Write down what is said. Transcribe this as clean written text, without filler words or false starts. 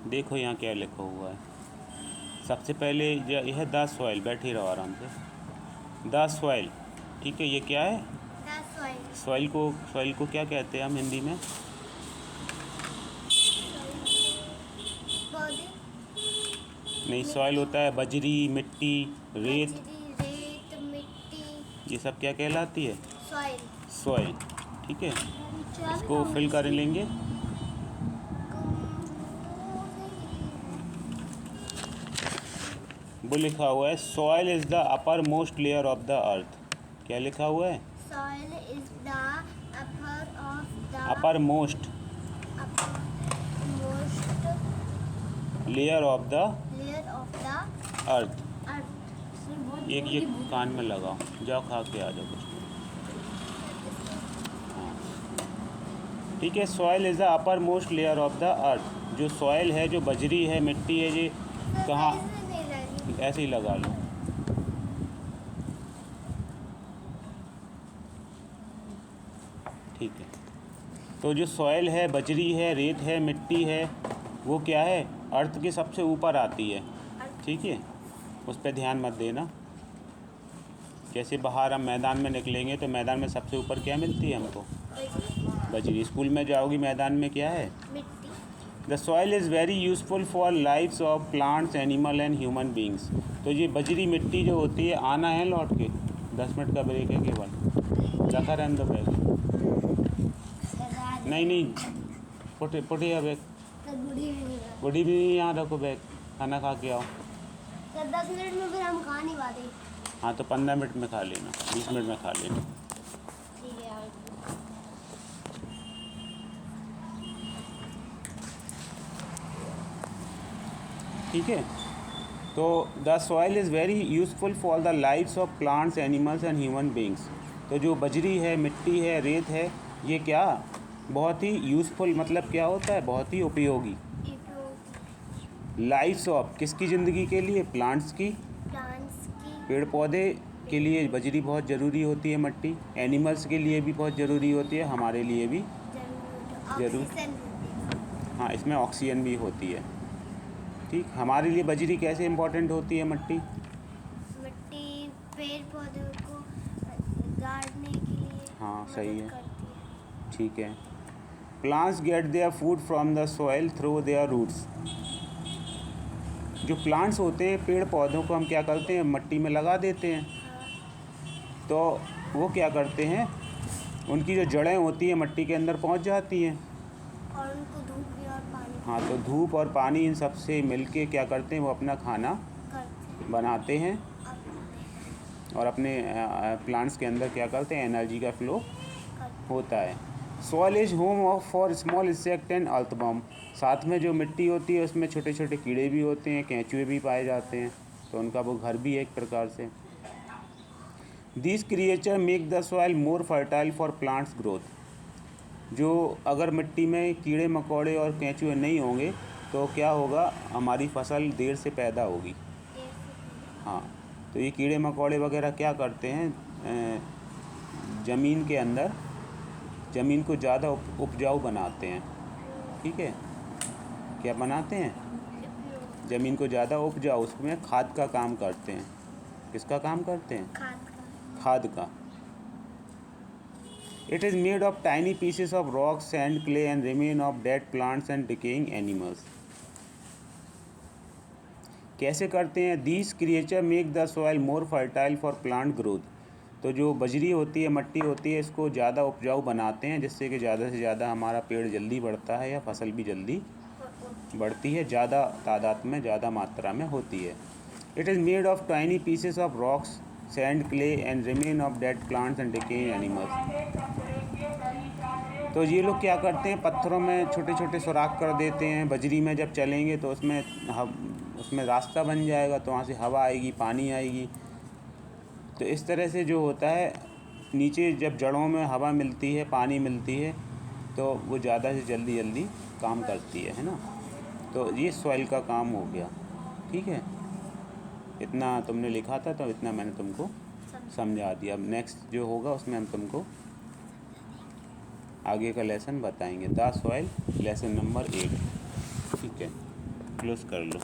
देखो यहाँ क्या लिखा हुआ है। सबसे पहले यह है द सॉइल, बैठे रहो आराम से। द सॉइल, ठीक है, ये क्या है? सॉइल को क्या कहते हैं हम हिंदी में? नहीं, सॉइल होता है बजरी, मिट्टी, रेत, मिट्टी, ये सब क्या कहलाती है? सॉइल। ठीक है, इसको फिल कर लेंगे। वो लिखा हुआ है soil is the upper most layer of the earth. क्या लिखा हुआ है? Soil is the upper most uppermost layer of the layer of the earth. earth. एक ये कान में लगाओ, जाओ खा के आ जाओ कुछ। हाँ, ठीक है। Soil is the upper most layer of the earth. जो सॉइल है, जो बजरी है, मिट्टी है, ये कहाँ? ऐसे ही लगा लो। ठीक है, तो जो सॉइल है, बजरी है, रेत है, मिट्टी है, वो क्या है? अर्थ के सबसे ऊपर आती है। ठीक है, उस पर ध्यान मत देना। जैसे बाहर हम मैदान में निकलेंगे तो मैदान में सबसे ऊपर क्या मिलती है हमको? बजरी। स्कूल में जाओगी, मैदान में क्या है? मिट्टी। The soil is very useful for lifes of plants, animal and human beings. तो ये बजरी मिट्टी जो होती है, आना है लौट के, 10 मिनट का ब्रेक है केवल। रखा रहने दो बैग। नहीं, पुटे बैग। गुड़ी भी यहाँ रखो बैग, खाना खा के आओ। 10 मिनट में फिर हम खा नहीं पाते। हाँ, तो 15 मिनट में खा लेना, 20 मिनट में खा लेना। ठीक है। ठीक है, तो the soil is very useful for the lifes of plants, animals and human beings. तो जो बजरी है, मिट्टी है, रेत है, ये क्या बहुत ही यूज़फुल, मतलब क्या होता है? बहुत ही उपयोगी। लाइफ्स ऑफ किसकी ज़िंदगी के लिए? प्लांट्स की, पेड़ पौधे के लिए बजरी बहुत ज़रूरी होती है, मिट्टी। एनिमल्स के लिए भी बहुत ज़रूरी होती है, हमारे लिए भी जरूर। हाँ, इसमें ऑक्सीजन भी होती है। ठीक, हमारे लिए बजरी कैसे इम्पोर्टेंट होती है? मिट्टी पेड़ पौधों को गाड़ने के लिए। हाँ, सही है। करती है। ठीक है। Plants get their food from the soil through their roots. जो प्लांट्स होते हैं, पेड़ पौधों को हम क्या करते हैं? मिट्टी में लगा देते हैं। तो वो क्या करते हैं? उनकी जो जड़ें होती हैं मिट्टी के अंदर पहुंच जाती हैं, और उनको धूप भी और पानी। हाँ, तो धूप और पानी इन सब से मिलके क्या करते हैं? वो अपना खाना बनाते हैं और अपने प्लांट्स के अंदर क्या करते हैं? एनर्जी का फ्लो होता है। Soil is home of for small insect and earthworm. साथ में जो मिट्टी होती है उसमें छोटे छोटे कीड़े भी होते हैं, केंचुए भी पाए जाते हैं, तो उनका वो घर भी है एक प्रकार से। This creature make the soil more fertile for plants growth. जो अगर मिट्टी में कीड़े मकोड़े और केंचुए नहीं होंगे तो क्या होगा? हमारी फसल देर से पैदा होगी। हाँ, तो ये कीड़े मकोड़े वगैरह क्या करते हैं? ज़मीन के अंदर ज़मीन को ज़्यादा उपजाऊ बनाते हैं। ठीक है, क्या बनाते हैं? ज़मीन को ज़्यादा उपजाऊ, उसमें खाद का काम करते हैं। किसका काम करते हैं? खाद का। It is made of tiny pieces of rock, sand, clay and remain of dead plants and decaying animals. कैसे करते हैं? These creature make the soil more fertile for plant growth. तो जो बजरी होती है, मिट्टी होती है, इसको ज़्यादा उपजाऊ बनाते हैं, जिससे कि ज़्यादा से ज़्यादा हमारा पेड़ जल्दी बढ़ता है या फसल भी जल्दी बढ़ती है, ज़्यादा तादाद में, ज़्यादा मात्रा में होती है। It is made of tiny pieces of rocks, sand, clay and remain of dead plants and decaying animals. तो ये लोग क्या करते हैं? पत्थरों में छोटे छोटे सुराख कर देते हैं। बजरी में जब चलेंगे तो उसमें रास्ता बन जाएगा, तो वहाँ से हवा आएगी, पानी आएगी। तो इस तरह से जो होता है, नीचे जब जड़ों में हवा मिलती है, पानी मिलती है, तो वो ज़्यादा से जल्दी काम करती है ना। तो ये सॉइल का काम हो गया। ठीक है, इतना तुमने लिखा था तो इतना मैंने तुमको समझा दिया। अब नेक्स्ट जो होगा उसमें हम तुमको आगे का लेसन बताएंगे। The soil, lesson number 8। ठीक है। क्लोज कर लो।